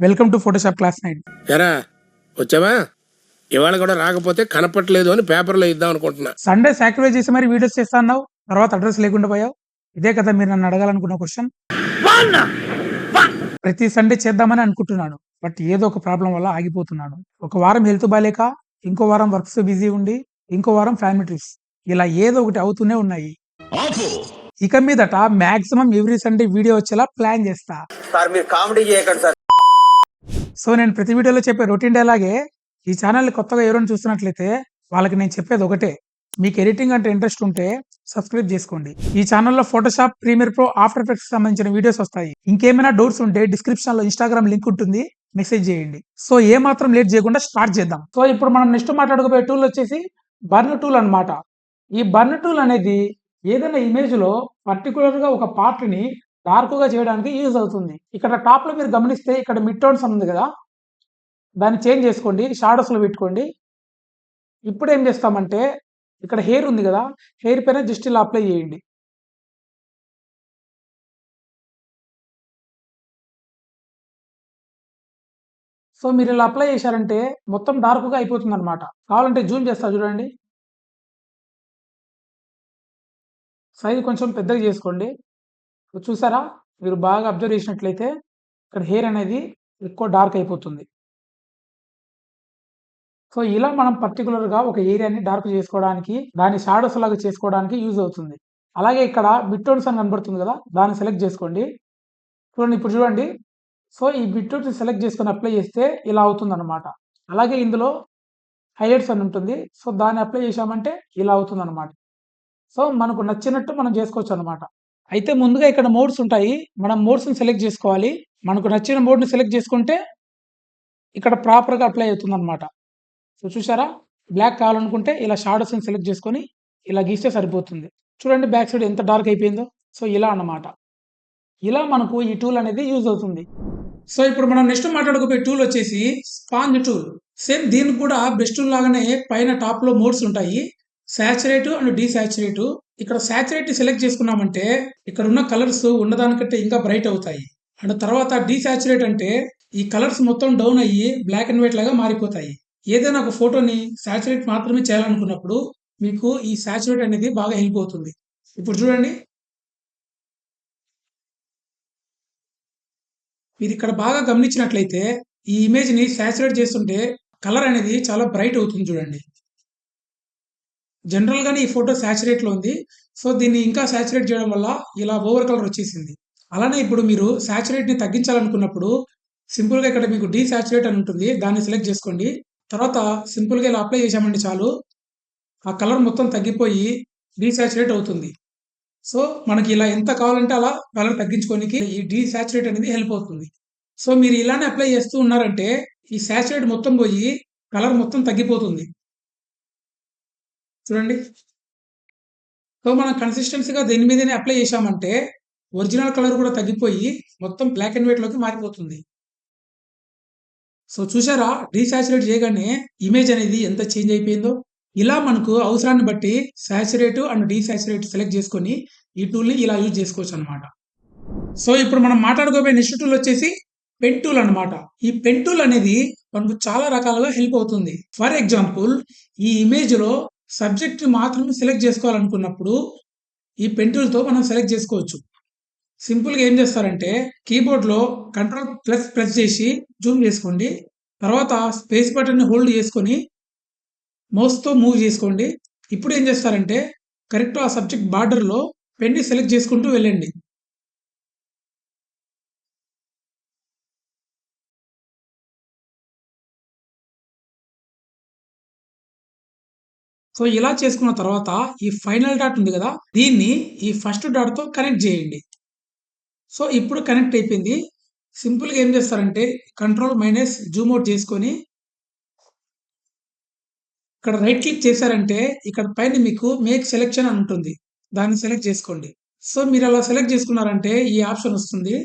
Welcome to Photoshop class 9. ఎరా వచ్చావా? ఇవాళ కూడా రాకపోతే కనపట్లేదు అని పేపర్లో ఇద్దాం అనుకుంటున్నా. సండే సాక్రిఫైస్ చేసి మరి వీడియోస్ చేస్తా అన్నావు, తర్వాత అడ్రస్ లేకుండా పోయావు. ఇదే కదా మీరు నన్ను అడగాలనుకున్న క్వశ్చన్. ప్రతి సండే చేద్దామని అనుకుంటున్నాను, బట్ ఏదో ఒక ప్రాబ్లం వల్ల ఆగిపోతున్నాను. ఒక వారం హెల్త్ బాలేక, ఇంకో వారం వర్క్స్ బిజీ ఉండి, ఇంకో వారం ఫ్యామిలీ ట్రిప్స్, ఇలా ఏదో ఒకటి అవుతూనే ఉన్నాయి. ఇక మీదట మాక్సిమం ఎవ్రీ సండే వీడియో వచ్చేలా ప్లాన్ చేస్తా. సో నేను ప్రతి వీడియోలో చెప్పే రొటీన్ డైలాగే ఈ ఛానల్ని కొత్తగా ఎవరైనా చూస్తున్నట్లయితే వాళ్ళకి నేను చెప్పేది ఒకటే: మీకు ఎడిటింగ్ అంటే ఇంట్రెస్ట్ ఉంటే సబ్స్క్రైబ్ చేసుకోండి. ఈ ఛానల్లో Photoshop, Premiere Pro, After Effects సంబంధించిన వీడియోస్ వస్తాయి. ఇంకేమైనా డౌట్స్ ఉంటే డిస్క్రిప్షన్ లో ఇన్స్టాగ్రామ్ లింక్ ఉంటుంది, మెసేజ్ చేయండి. సో ఏ మాత్రం లేట్ చేయకుండా స్టార్ట్ చేద్దాం. సో ఇప్పుడు మనం నెక్స్ట్ మాట్లాడుకోబోయే టూల్ వచ్చేసి బర్న్ టూల్ అన్నమాట. ఈ బర్న్ టూల్ అనేది ఏదైనా ఇమేజ్ లో పర్టికులర్ గా ఒక పార్ట్ ని డార్క్ గా చేయడానికి యూజ్ అవుతుంది. ఇక్కడ టాప్ లో మీరు గమనిస్తే ఇక్కడ మిడ్ టోన్స్ ఉంది కదా, దాన్ని చేంజ్ చేసుకోండి, షాడోస్ లో పెట్టుకోండి. ఇప్పుడు ఏం చేస్తామంటే ఇక్కడ హెయిర్ ఉంది కదా, హెయిర్ పైన జస్ట్ ఇలా అప్లై చేయండి. సో మీరు ఇలా అప్లై చేశారంటే మొత్తం డార్క్గా అయిపోతుంది అనమాట. కావాలంటే జూమ్ చేస్తా చూడండి, సైజ్ కొంచెం పెద్దగా చేసుకోండి. చూసారా, మీరు బాగా అబ్జర్వ్ చేసినట్లయితే ఇక్కడ హెయిర్ అనేది ఎక్కువ డార్క్ అయిపోతుంది. సో ఇలా మనం పర్టికులర్గా ఒక ఏరియాని డార్క్ చేసుకోవడానికి, దాన్ని షాడోస్ లాగా చేసుకోవడానికి యూజ్ అవుతుంది. అలాగే ఇక్కడ మిడ్ టోన్స్ అని కనబడుతుంది కదా, దాన్ని సెలెక్ట్ చేసుకోండి. చూడండి, ఇప్పుడు చూడండి. సో ఈ మిడ్ టోన్స్ సెలెక్ట్ చేసుకొని అప్లై చేస్తే ఇలా అవుతుంది అనమాట. అలాగే ఇందులో హైలైట్స్ అని ఉంటుంది, సో దాన్ని అప్లై చేసామంటే ఇలా అవుతుంది అనమాట. సో మనకు నచ్చినట్టు మనం చేసుకోవచ్చు అనమాట. అయితే ముందుగా ఇక్కడ మోడ్స్ ఉంటాయి, మనం మోడ్స్ని సెలెక్ట్ చేసుకోవాలి. మనకు నచ్చిన మోడ్ని సెలెక్ట్ చేసుకుంటే ఇక్కడ ప్రాపర్గా అప్లై అవుతుంది అనమాట. సో చూసారా, బ్లాక్ కావాలనుకుంటే ఇలా షాడోస్ని సెలెక్ట్ చేసుకొని ఇలా గీస్తే సరిపోతుంది. చూడండి బ్యాక్ సైడ్ ఎంత డార్క్ అయిపోయిందో. సో ఇలా అన్నమాట, ఇలా మనకు ఈ టూల్ అనేది యూజ్ అవుతుంది. సో ఇప్పుడు మనం నెక్స్ట్ మాట్లాడుకోబోయే టూల్ వచ్చేసి స్పాంజ్ టూల్. సేమ్ దీనికి కూడా బ్రష్ టూల్ లాగానే పైన టాప్ లో మోడ్స్ ఉంటాయి, సాచురేట్ అండ్ డీసాచురేట్. ఇక్కడ సాచురేట్ సెలెక్ట్ చేసుకున్నామంటే ఇక్కడ ఉన్న కలర్స్ ఉన్నదానికంటే ఇంకా బ్రైట్ అవుతాయి. అండ్ తర్వాత డీసాచురేట్ అంటే ఈ కలర్స్ మొత్తం డౌన్ అయ్యి బ్లాక్ అండ్ వైట్ లాగా మారిపోతాయి. ఏదైనా ఒక ఫోటోని సాచురేట్ మాత్రమే చేయాలనుకున్నప్పుడు మీకు ఈ సాచురేట్ అనేది బాగా హెల్ప్ అవుతుంది. ఇప్పుడు చూడండి, మీరు ఇక్కడ బాగా గమనించినట్లయితే ఈ ఇమేజ్ ని సాచురేట్ చేస్తుంటే కలర్ అనేది చాలా బ్రైట్ అవుతుంది చూడండి. జనరల్ గానే ఈ ఫోటో సాచురేట్ లో ఉంది, సో దీన్ని ఇంకా సాచురేట్ చేయడం వల్ల ఇలా ఓవర్ కలర్ వచ్చేసింది. అలానే ఇప్పుడు మీరు సాచురేట్ ని తగ్గించాలనుకున్నప్పుడు సింపుల్ గా ఇక్కడ మీకు డీసాచురేట్ అని ఉంటుంది, దాన్ని సెలెక్ట్ చేసుకోండి. తర్వాత సింపుల్ గా ఇలా అప్లై చేసామంటే చాలు, ఆ కలర్ మొత్తం తగ్గిపోయి డీసాచురేట్ అవుతుంది. సో మనకి ఇలా ఎంత కావాలంటే అలా కలర్ తగ్గించుకోనికి ఈ డీసాచురేట్ అనేది హెల్ప్ అవుతుంది. సో మీరు ఇలానే అప్లై చేస్తూ ఉన్నారంటే ఈ సాచురేట్ మొత్తం పోయి కలర్ మొత్తం తగ్గిపోతుంది చూడండి. సో మనం కన్సిస్టెన్సీగా దీని మీదనే అప్లై చేసామంటే ఒరిజినల్ కలర్ కూడా తగ్గిపోయి మొత్తం బ్లాక్ అండ్ వైట్ లోకి మారిపోతుంది. సో చూసారా, డీసాచురేట్ చేయగానే ఇమేజ్ అనేది ఎంత చేంజ్ అయిపోయిందో. ఇలా మనకు అవసరాన్ని బట్టి సాచురేట్ అండ్ డీసాచురేట్ సెలెక్ట్ చేసుకొని ఈ టూల్ని ఇలా యూజ్ చేసుకోవచ్చు అనమాట. సో ఇప్పుడు మనం మాట్లాడుకోబోయే నెక్స్ట్ టూల్ వచ్చేసి పెన్ టూల్ అనమాట. ఈ పెన్ టూల్ అనేది మనకు చాలా రకాలుగా హెల్ప్ అవుతుంది. ఫర్ ఎగ్జాంపుల్, ఈ ఇమేజ్ లో సబ్జెక్ట్ మాత్రమే సెలెక్ట్ చేసుకోవాలనుకున్నప్పుడు ఈ పెన్ టూల్ తో మనం సెలెక్ట్ చేసుకోవచ్చు. సింపుల్ గా ఏం చేస్తారంటే కీబోర్డ్ లో కంట్రోల్ ప్రెస్ చేసి జూమ్ చేసుకోండి, తర్వాత స్పేస్ బటన్ ని హోల్డ్ చేసుకొని మౌస్ తో మూవ్ చేసుకోండి. ఇప్పుడు ఏం చేస్తారంటే కరెక్ట్ ఆ సబ్జెక్ట్ బార్డర్ లో పెన్ ని సెలెక్ట్ చేసుకుంటూ వెళ్ళండి. సో ఇలా చేసుకున్న తర్వాత ఈ ఫైనల్ డాట్ ఉంది కదా, దీన్ని ఈ ఫస్ట్ డాట్ తో కనెక్ట్ చేయండి. సో ఇప్పుడు కనెక్ట్ అయిపోయింది. సింపుల్ గా ఏం చేస్తారంటే కంట్రోల్ మైనస్ జూమ్ అవుట్ చేసుకొని ఇక్కడ రైట్ క్లిక్ చేశారంటే ఇక్కడ పైన మీకు మేక్ సెలెక్షన్ అని ఉంటుంది, దాన్ని సెలెక్ట్ చేసుకోండి. సో మీరు అలా సెలెక్ట్ చేసుకున్నారంటే ఈ ఆప్షన్ వస్తుంది,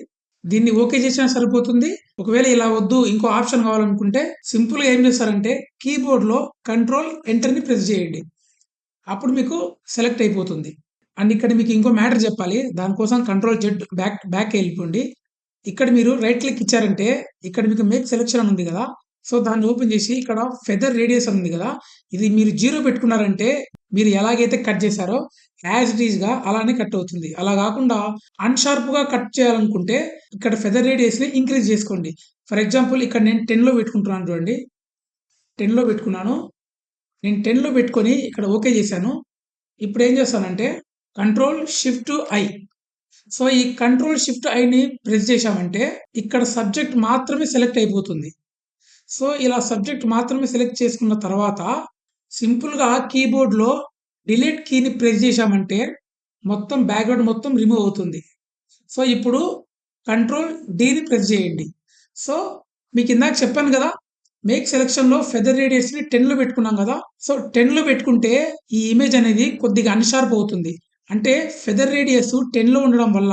దీన్ని ఓకే చేసినా సరిపోతుంది. ఒకవేళ ఇలా వద్దు ఇంకో ఆప్షన్ కావాలనుకుంటే సింపుల్ గా ఏం చేస్తారంటే కీబోర్డ్ లో కంట్రోల్ ఎంటర్ ని ప్రెస్ చేయండి, అప్పుడు మీకు సెలెక్ట్ అయిపోతుంది. అండ్ ఇక్కడ మీకు ఇంకో మ్యాటర్ చెప్పాలి, దానికోసం కంట్రోల్ జెడ్ బ్యాక్ వెళ్ళిపోండి. ఇక్కడ మీరు రైట్ క్లిక్ ఇచ్చారంటే ఇక్కడ మీకు మేక్ సెలక్షన్ అని ఉంది కదా. సో దాన్ని ఓపెన్ చేసి ఇక్కడ ఫెదర్ రేడియస్ అని ఉంది కదా. ఇది మీరు 0 పెట్టుకున్నారంటే మీరు ఎలాగైతే కట్ చేశారో యాజ్ ఇట్ ఈస్ గా అలానే కట్ అవుతుంది. అలా కాకుండా అన్‌షార్ప్ గా కట్ చేయాలనుకుంటే ఇక్కడ ఫెదర్ రేడియస్ ని ఇంక్రీజ్ చేసుకోండి. ఫర్ ఎగ్జాంపుల్ ఇక్కడ నేను 10లో పెట్టుకుంటున్నాను చూడండి. 10లో పెట్టుకున్నాను. నేను 10లో పెట్టుకొని ఇక్కడ ఓకే చేశాను. ఇప్పుడు ఏం చేస్తానంటే కంట్రోల్ షిఫ్ట్ ఐ. సో ఈ కంట్రోల్ షిఫ్ట్ ఐని ప్రెస్ చేశామంటే ఇక్కడ సబ్జెక్ట్ మాత్రమే సెలెక్ట్ అయిపోతుంది. సో ఇలా సబ్జెక్ట్ మాత్రమే సెలెక్ట్ చేసుకున్న తర్వాత సింపుల్ గా కీబోర్డ్ లో డిలీట్ కీని ప్రెస్ చేశామంటే మొత్తం బ్యాక్గ్రౌండ్ మొత్తం రిమూవ్ అవుతుంది. సో ఇప్పుడు కంట్రోల్ డీని ప్రెస్ చేయండి. సో మీకు ఇందాక చెప్పాను కదా, మేక్ సెలక్షన్ లో ఫెదర్ రేడియస్ ని 10లో పెట్టుకున్నాం కదా. సో 10లో పెట్టుకుంటే ఈ ఇమేజ్ అనేది కొద్దిగా అన్‌షార్ప్ అవుతుంది. అంటే ఫెదర్ రేడియస్ 10లో ఉండడం వల్ల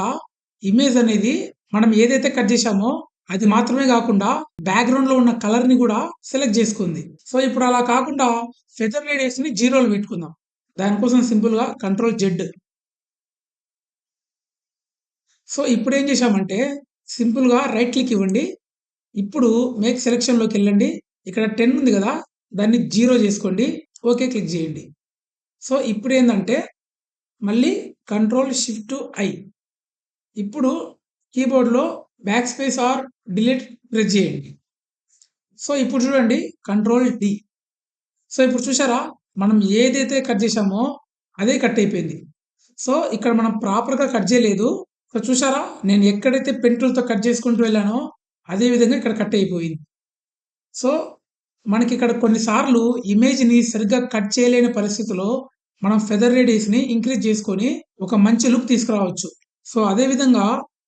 ఇమేజ్ అనేది మనం ఏదైతే కట్ చేశామో అది మాత్రమే కాకుండా బ్యాక్గ్రౌండ్ లో ఉన్న కలర్ ని కూడా సెలెక్ట్ చేసుకుంది. సో ఇప్పుడు అలా కాకుండా ఫెదర్ రేడియస్ ని 0లో పెట్టుకుందాం. దానికోసం సింపుల్ గా కంట్రోల్ జెడ్. సో ఇప్పుడు ఏం చేశామంటే సింపుల్ గా రైట్ క్లిక్ ఇవ్వండి. ఇప్పుడు మేక్ సెలక్షన్ లోకి వెళ్ళండి. ఇక్కడ 10 ఉంది కదా, దాన్ని 0 చేసుకోండి. ఓకే క్లిక్ చేయండి. సో ఇప్పుడు ఏంటంటే మళ్ళీ కంట్రోల్ షిఫ్ట్ ఐ. ఇప్పుడు కీబోర్డ్ లో back space or delete press చేయండి. సో ఇప్పుడు చూడండి కంట్రోల్ డి. సో ఇప్పుడు చూసారా, మనం ఏదైతే కట్ చేశామో అదే కట్ అయిపోయింది. సో ఇక్కడ మనం ప్రాపర్ గా కట్ చేయలేదు. సో చూసారా, నేను ఎక్కడైతే పెన్ టూల్‌తో కట్ చేసుకుంటూ వెళ్ళానో అదే విధంగా ఇక్కడ కట్ అయిపోయింది. సో మనకి ఇక్కడ కొన్నిసార్లు ఇమేజ్‌ని సరిగ్గా కట్ చేయలేని పరిస్థితిలో మనం ఫెదర్ రేడియస్‌ని ఇంక్రీజ్ చేసుకొని ఒక మంచి లుక్ తీసుకురావచ్చు. సో అదే విధంగా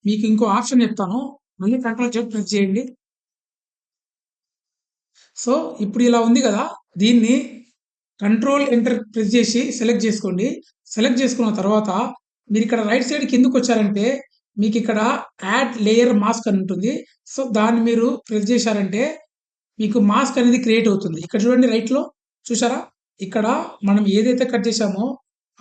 మీకు ఇంకో ఆప్షన్ చెప్తాను. మళ్ళీ కంట్రోల్ జెడ్ ప్రెస్ చేయండి. సో ఇప్పుడు ఇలా ఉంది కదా, దీన్ని కంట్రోల్ ఎంటర్ ప్రెస్ చేసి సెలెక్ట్ చేసుకోండి. సెలెక్ట్ చేసుకున్న తర్వాత మీరు ఇక్కడ రైట్ సైడ్ కిందకి వచ్చారంటే మీకు ఇక్కడ యాడ్ లేయర్ మాస్క్ అని ఉంటుంది. సో దాన్ని మీరు ప్రెస్ చేశారంటే మీకు మాస్క్ అనేది క్రియేట్ అవుతుంది. ఇక్కడ చూడండి రైట్‌లో చూసారా? ఇక్కడ మనం ఏదైతే కట్ చేశామో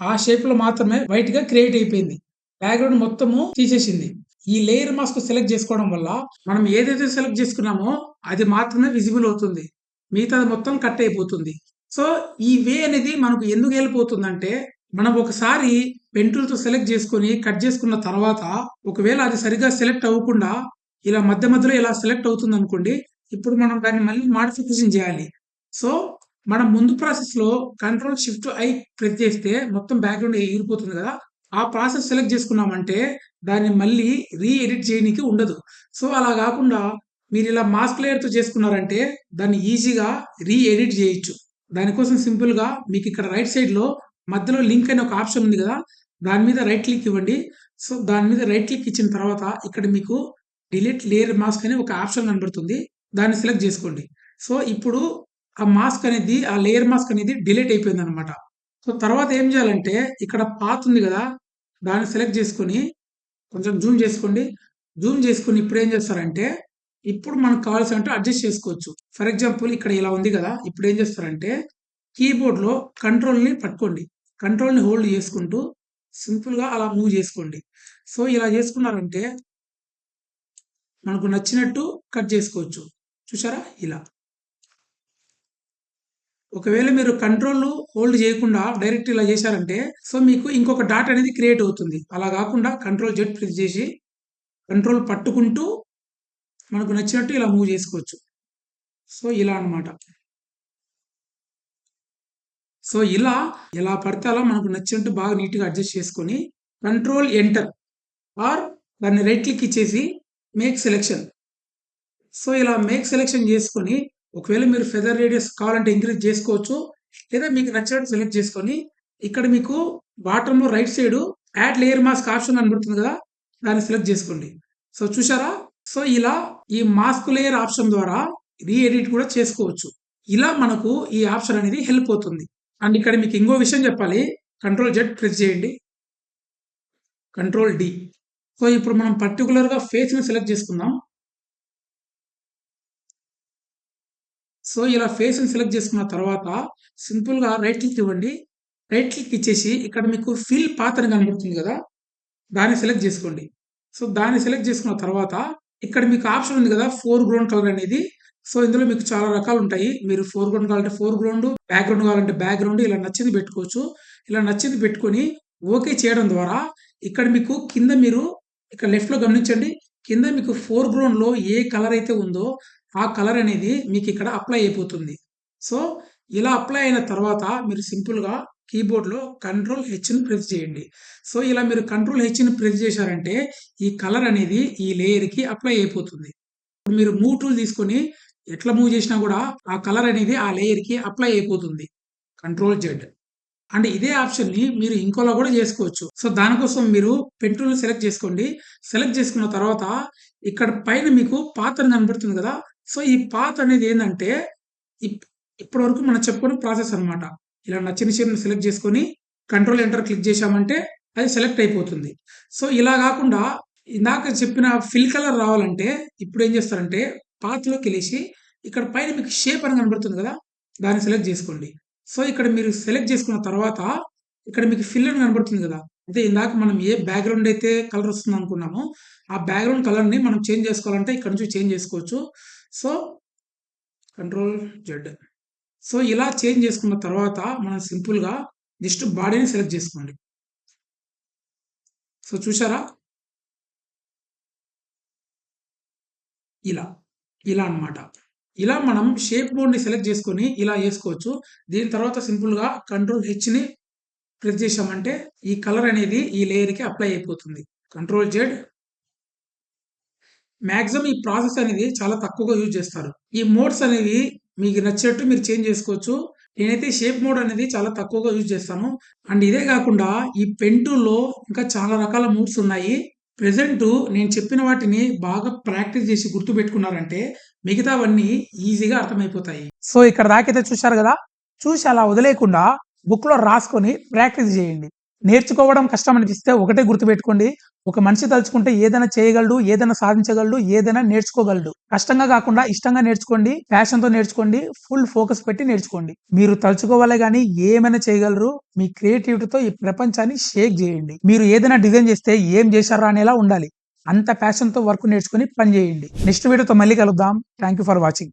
ఆ షేప్‌లో మాత్రమే వైట్‌గా క్రియేట్ అయిపోయింది. బ్యాక్‌గ్రౌండ్ మొత్తము తీసేసింది. ఈ లేయర్ మాస్క్ సెలెక్ట్ చేసుకోవడం వల్ల మనం ఏదైతే సెలెక్ట్ చేసుకున్నామో అది మాత్రమే విజిబుల్ అవుతుంది. మిగతాది మొత్తం కట్ అయిపోతుంది. సో ఈ వే అనేది మనకు ఎందుకు హెల్ప్ అవుతుందంటే మనం ఒకసారి పెన్ టూల్‌తో సెలెక్ట్ చేసుకొని కట్ చేసుకున్న తర్వాత ఒకవేళ అది సరిగ్గా సెలెక్ట్ అవ్వకుండా ఇలా మధ్య మధ్యలో ఇలా సెలెక్ట్ అవుతుందనుకోండి. ఇప్పుడు మనం దాన్ని మళ్ళీ మోడిఫికేషన్ చేయాలి. సో మనం ముందు ప్రాసెస్‌లో కంట్రోల్ షిఫ్ట్ ఐ ప్రెస్ చేస్తే మొత్తం బ్యాక్‌గ్రౌండ్ ఎగిరిపోతుంది కదా. ఆ ప్రాసెస్ సెలెక్ట్ చేసుకున్నామంటే దాన్ని మళ్ళీ ఎడిట్ చేయనీకి ఉండదు. సో అలా కాకుండా మీరు ఇలా మాస్క్ లేయర్‌తో చేసుకున్నారంటే దాన్ని ఈజీగా ఎడిట్ చేయొచ్చు. దానికోసం సింపుల్‌గా మీకు ఇక్కడ రైట్ సైడ్‌లో మధ్యలో లింక్ అనే ఒక ఆప్షన్ ఉంది కదా. దాని మీద రైట్ క్లిక్ ఇవ్వండి. సో దాని మీద రైట్ క్లిక్ ఇచ్చిన తర్వాత ఇక్కడ మీకు డిలీట్ లేయర్ మాస్క్ అనే ఒక ఆప్షన్ కనబడుతుంది. దాన్ని సెలెక్ట్ చేసుకోండి. సో ఇప్పుడు ఆ మాస్క్ అనేది, ఆ లేయర్ మాస్క్ అనేది డిలీట్ అయిపోయిందనమాట. సో తర్వాత ఏం చేయాలంటే ఇక్కడ పాత్ ఉంది కదా, దాన్ని సెలెక్ట్ చేసుకొని కొంచెం జూమ్ చేసుకోండి. జూమ్ చేసుకొని ఇప్పుడు ఏం చేస్తారంటే ఇప్పుడు మనకు కావాల్సినట్టు అడ్జస్ట్ చేసుకోవచ్చు. ఫర్ ఎగ్జాంపుల్ ఇక్కడ ఇలా ఉంది కదా, ఇప్పుడు ఏం చేస్తారంటే కీబోర్డ్‌లో కంట్రోల్‌ని పట్టుకోండి. కంట్రోల్‌ని హోల్డ్ చేసుకుంటూ సింపుల్‌గా అలా మూవ్ చేసుకోండి. సో ఇలా చేసుకున్నారంటే మనకు నచ్చినట్టు కట్ చేసుకోవచ్చు. చూసారా ఇలా. ఒకవేళ మీరు కంట్రోల్ హోల్డ్ చేయకుండా డైరెక్ట్ ఇలా చేశారంటే సో మీకు ఇంకొక డాట్ అనేది క్రియేట్ అవుతుంది. అలా కాకుండా కంట్రోల్ జెడ్ ప్రెస్ చేసి కంట్రోల్ పట్టుకుంటూ మనకు నచ్చినట్టు ఇలా మూవ్ చేసుకోవచ్చు. సో ఇలా అన్నమాట. సో ఇలా ఎలా పడితే అలా మనకు నచ్చినట్టు బాగా నీట్‌గా అడ్జస్ట్ చేసుకొని కంట్రోల్ ఎంటర్ ఆర్ దాన్ని రైట్ క్లిక్ ఇచ్చేసి మేక్ సెలక్షన్. సో ఇలా మేక్ సెలక్షన్ చేసుకొని ఒకవేళ మీరు ఫెదర్ రేడియస్ కావాలంటే ఇంక్రీజ్ చేసుకోవచ్చు. లేదా మీకు నచ్చినట్టు సెలెక్ట్ చేసుకొని ఇక్కడ మీకు బాటమ్‌లో right side add layer mask option కనబడుతుంది కదా, దాన్ని సెలెక్ట్ చేసుకోండి. సో చూసారా? సో ఇలా ఈ మాస్క్ లేయర్ ఆప్షన్ ద్వారా ఎడిట్ కూడా చేసుకోవచ్చు. ఇలా మనకు ఈ ఆప్షన్ అనేది హెల్ప్ అవుతుంది. అండ్ ఇక్కడ మీకు ఇంకో విషయం చెప్పాలి. కంట్రోల్ జెడ్ ప్రెస్ చేయండి. Control D. సో ఇప్పుడు మనం పర్టిక్యులర్‌గా ఫేస్‌ని సెలెక్ట్ చేసుకుందాం. సో ఇలా ఫేస్‌ని సెలెక్ట్ చేసుకున్న తర్వాత సింపుల్‌గా రైట్ క్లిక్ ఇవ్వండి. రైట్ క్లిక్ ఇచ్చేసి ఇక్కడ మీకు ఫిల్ పాత్ అని కనబడుతుంది కదా, దాన్ని సెలెక్ట్ చేసుకోండి. సో దాన్ని సెలెక్ట్ చేసుకున్న తర్వాత ఇక్కడ మీకు ఆప్షన్ ఉంది కదా ఫోర్ గ్రౌండ్ కలర్ అనేది. సో ఇందులో మీకు చాలా రకాలు ఉంటాయి. మీరు ఫోర్ గ్రౌండ్ కావాలంటే ఫోర్ గ్రౌండ్, బ్యాక్గ్రౌండ్ కావాలంటే బ్యాక్గ్రౌండ్, ఇలా నచ్చింది పెట్టుకోవచ్చు. ఇలా నచ్చింది పెట్టుకొని ఓకే చేయడం ద్వారా ఇక్కడ మీకు కింద మీరు ఇక్కడ లెఫ్ట్ లో గమనించండి, కింద మీకు ఫోర్ గ్రౌండ్ లో ఏ కలర్ అయితే ఉందో ఆ కలర్ అనేది మీకు ఇక్కడ అప్లై అయిపోతుంది. సో ఇలా అప్లై అయిన తర్వాత మీరు సింపుల్ గా కీబోర్డ్ లో కంట్రోల్ హెచ్ ని ప్రెస్ చేయండి. సో ఇలా మీరు కంట్రోల్ హెచ్ ని ప్రెస్ చేశారంటే ఈ కలర్ అనేది ఈ లేయర్ కి అప్లై అయిపోతుంది. ఇప్పుడు మీరు మూవ్ టూల్ తీసుకొని ఎట్లా మూవ్ చేసినా కూడా ఆ కలర్ అనేది ఆ లేయర్ కి అప్లై అయిపోతుంది. Control Z. అండ్ ఇదే ఆప్షన్ ని మీరు ఇంకోలా కూడా చేసుకోవచ్చు. సో దానికోసం మీరు పెన్ టూల్ సెలెక్ట్ చేసుకోండి. సెలెక్ట్ చేసుకున్న తర్వాత ఇక్కడ పైన మీకు పాత్ అని కనబడుతుంది కదా. సో ఈ పాత్ అనేది ఏంటంటే ఇప్పటి వరకు మనం చెప్పుకునే ప్రాసెస్ అన్నమాట. ఇలా నచ్చిన షేప్ ని సెలెక్ట్ చేసుకొని కంట్రోల్ ఎంటర్ క్లిక్ చేశామంటే అది సెలెక్ట్ అయిపోతుంది. సో ఇలా కాకుండా ఇందాక చెప్పిన ఫిల్ కలర్ రావాలంటే ఇప్పుడు ఏం చేస్తారంటే పాత్ లోకి వెళ్ళేసి ఇక్కడ పైన మీకు షేప్ అని కనబడుతుంది కదా, దాన్ని సెలెక్ట్ చేసుకోండి. సో ఇక్కడ మీరు సెలెక్ట్ చేసుకున్న తర్వాత ఇక్కడ మీకు ఫిల్ అని కనబడుతుంది కదా, అంటే ఇందాక మనం ఏ బ్యాక్గ్రౌండ్ అయితే కలర్ వస్తుంది అనుకున్నామో ఆ బ్యాక్గ్రౌండ్ కలర్ ని మనం చేంజ్ చేసుకోవాలంటే ఇక్కడ నుంచి చేంజ్ చేసుకోవచ్చు. So control Z. సో ఇలా చేంజ్ చేసుకున్న తర్వాత మనం సింపుల్ గా జస్ట్ బాడీని సెలెక్ట్ చేసుకోండి. సో చూసారా, ఇలా ఇలా అన్నమాట. ఇలా మనం షేప్ మోడ్ ని సెలెక్ట్ చేసుకొని ఇలా చేసుకోవచ్చు. దీని తర్వాత సింపుల్ గా కంట్రోల్ హెచ్ ని ప్రెస్ చేశామంటే ఈ కలర్ అనేది ఈ లేయర్ కి అప్లై అయిపోతుంది. Control Z. మాక్సిమం ఈ ప్రాసెస్ అనేది చాలా తక్కువగా యూజ్ చేస్తారు. ఈ మోడ్స్ అనేవి మీకు నచ్చినట్టు మీరు చేంజ్ చేసుకోవచ్చు. నేనైతే షేప్ మోడ్ అనేది చాలా తక్కువగా యూజ్ చేస్తాను. అండ్ ఇదే కాకుండా ఈ పెన్ టూల్‌లో ఇంకా చాలా రకాల మోడ్స్ ఉన్నాయి. ప్రెజెంట్ నేను చెప్పిన వాటిని బాగా ప్రాక్టీస్ చేసి గుర్తుపెట్టుకున్నారంటే మిగతావన్నీ ఈజీగా అర్థమైపోతాయి. సో ఇక్కడ దాకైతే చూశారు కదా, చూసి అలా వదిలేయకుండా బుక్ లో రాసుకొని ప్రాక్టీస్ చేయండి. నేర్చుకోవడం కష్టం అనిపిస్తే ఒకటే గుర్తుపెట్టుకోండి, ఒక మనిషి తలుచుకుంటే ఏదైనా చేయగలడు, ఏదైనా సాధించగలడు, ఏదైనా నేర్చుకోగలడు. కష్టంగా కాకుండా ఇష్టంగా నేర్చుకోండి, ప్యాషన్ తో నేర్చుకోండి, ఫుల్ ఫోకస్ పెట్టి నేర్చుకోండి. మీరు తలుచుకోవాలే గానీ ఏమైనా చేయగలరు. మీ క్రియేటివిటీతో ఈ ప్రపంచాన్ని షేక్ చేయండి. మీరు ఏదైనా డిజైన్ చేస్తే ఏం చేశారా అనేలా ఉండాలి. అంత ప్యాషన్ తో వర్క్ నేర్చుకుని పని చేయండి. నెక్స్ట్ వీడియోతో మళ్ళీ కలుద్దాం. Thank you for watching.